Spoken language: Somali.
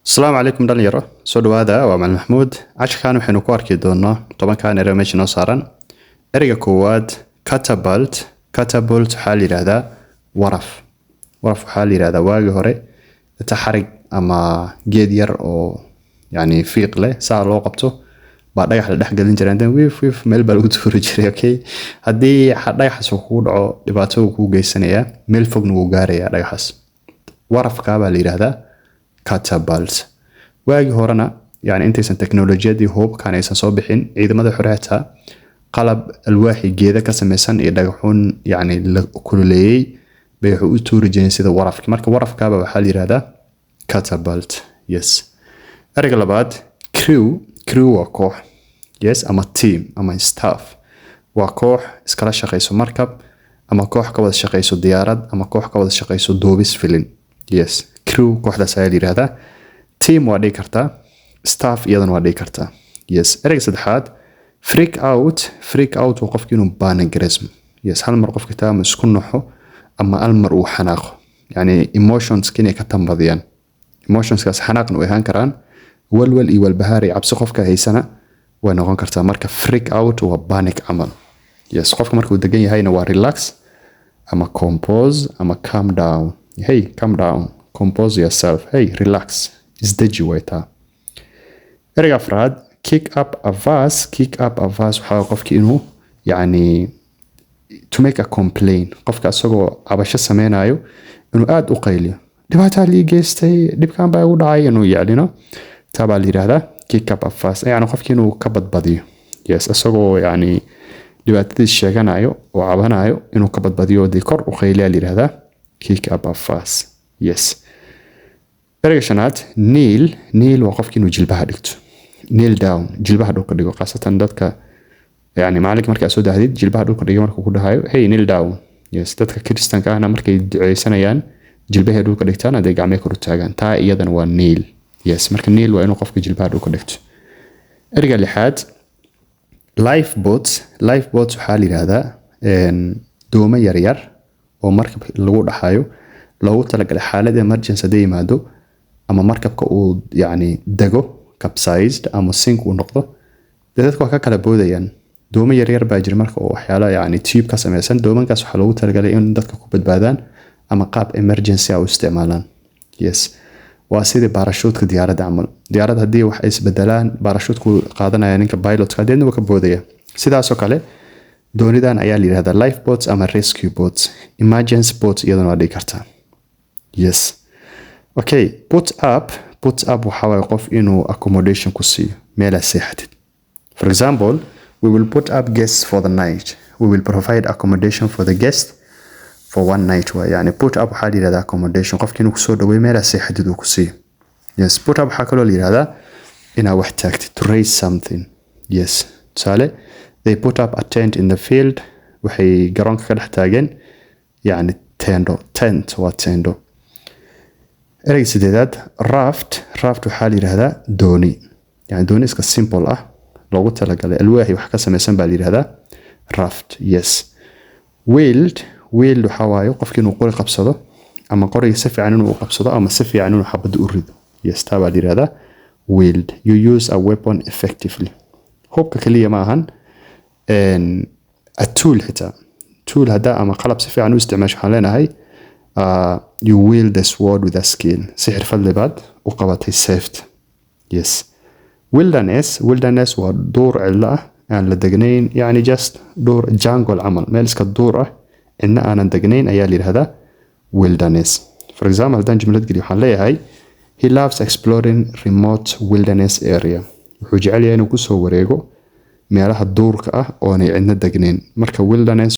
السلام عليكم dhalinyaro soo dhawaada waa macallin Maxmuud cashkan waxaynu ku arki doonaa tobankan erey meesha noo saaran ereyga koowaad catapult waxaa la yiraahdaa waraf waxaa la yiraahdaa waagi hore inta xarig ama geed yar oo yani fiiq leh saa loo qabto baa dhagax la dhex galin jiray inta wiif meel baa lagu tuuri jiray okay haddii dhagaxaas uu kugu dhaco dhibaato uu ku geysanaya meel fogna wuu gaaraya dhagaxaas warafka baa la yiraahdaa catapult waagi horena yani intaysan teknolojiyadii hubkan aysan soo bixin ciidamada xoreeta qalab alwaaxi geeda ka samaysan iyo dhagaxun yani la kululeeyay bay u tuuri jireen sida warafka marka warafka waxaa la yiraahdaa catapult yes ereyga labaad crew waa koox yes ama team ama staff waa koox iskala shaqeyso markab ama koox ka wada shaqeyso diyaarad ama koox ka wada shaqeyso duubis filin yes crew kooxdaas ayaa la yiraahdaa team waa dhigi kartaa staff iyadana waa dhigi kartaa yes ereyga saddexaad freak out waa qofkii inuu panicism yes hal mar qofka taa isku naxo ama hal mar uu xanaaqo yani emotions inay ka tambadiyaan emotionskaas xanaaqna way ahaan karaan walwal iyo walbahaar iyo cabsi qofka haysana way noqon kartaa marka freak out waa panic camal yes qofka markuu degan yahayna waa relax ama compose ama calm down hey calm down compose yourself hey relax isdeji waytaa ereyga afraad kick up a verse waxaa qofkii inuu yani to make a complaint qofka asagoo cabasho sameynayo inuu aad u qayliyo dhibaataa lii geystay dhibkan baa ugu dhacay inuu yaclino taa baa la yiraahdaa kick up a verse yani qofkii inuu ka badbadiyo yes asagoo yani dhibaatadiis sheeganayo oo cabanayo inuu ka badbadiyo dii kor u qayliyaa la yiraahdaa kick up a verse yes ereyga shanaad kneel waa qofkii inuu jilbaha dhigto kneel down jilbaha dhulka dhigo qaasatan dadka yani maalinka markaa soo dahdid jilbaha dhulka dhigo markuu ku dhahayo hey kneel down yes dadka kristanka ahna markay duceysanayaan jilbaha dhulka dhigtaan aday gacmaha kor u taagaan taa iyadana waa kneel yes marka kneel waa inuu qofka jilbaha dhulka dhigto ereyga lixaad lifeboats waxaa la yiraahdaa doomo yaryar oo markab lagu dhaxayo loogu talagalay xaalad emergency haddii yimaado ama markabka uu yani dego capsized ama sink uu noqdo dadku waa ka kala boodayaan doomo yaryar baa jira marka oo waxyaalo yani tube ka samaysan doomankaas waxaa loogu talagalay in dadka ku badbaadaan ama qaab emergency u isticmaalaan yes waa sidii baarashuudka diyaaradda camal diyaarad haddii wax ay isbedelaan baarashuudku qaadanaya ninka pilotka hadeedna waa ka boodaya sidaasoo kale doonidan ayaa la yiraahdaa lifeboats ama rescue boats emergency boats iyadana waa dhigi kartaa yes okay put up waxaa waay qof inuu accommodation ku siiyo meela seexatid for example we will put up guests for the night we will provide accommodation for the guest for one night yani put up waxaa la yiraahdaa accommodation qofkii inuu kusoo dhaweeyo meela seexatid uu ku siiyo yes put up waxaa kaloo la yiraahdaa inaa wax taagtid to raise something yes tusaale they put up a tent in the field waxay garoonka ka dhex taageen yani tent waa tendo ereyga sideedaad raft waxaa la yiraahdaa dooni yani dooni iska simple ah loogu talagalay alwaaxi wax ka samaysan baa la yiraahdaa raft yes wheeled waxaa waaye qofkii inuu qori qabsado ama qoriga si fiican inuu qabsado ama si fiican inuu xabad u rido yes taa baa la yiraahdaa wheeled you use a weapon effectively hubka kaliya ma ahan a tool xitaa tool haddaa ama qalab si fiican u isticmaasho waxaan leenahay you wield the sword with a skill si xirfad leh baad u qabatay safety yes wilderness waa duur cidlo ah aan la degnayn yani just duur jungle camal meel iska duur ah cidna aanan degnayn ayaa la yiraahdaa wilderness for example haddaan jumlad geliyo waxaan leeyahay he loves exploring remote wilderness area wuxuu jecel yahay inuu kusoo wareego meelaha duurka ah oonay cidna degnayn marka wilderness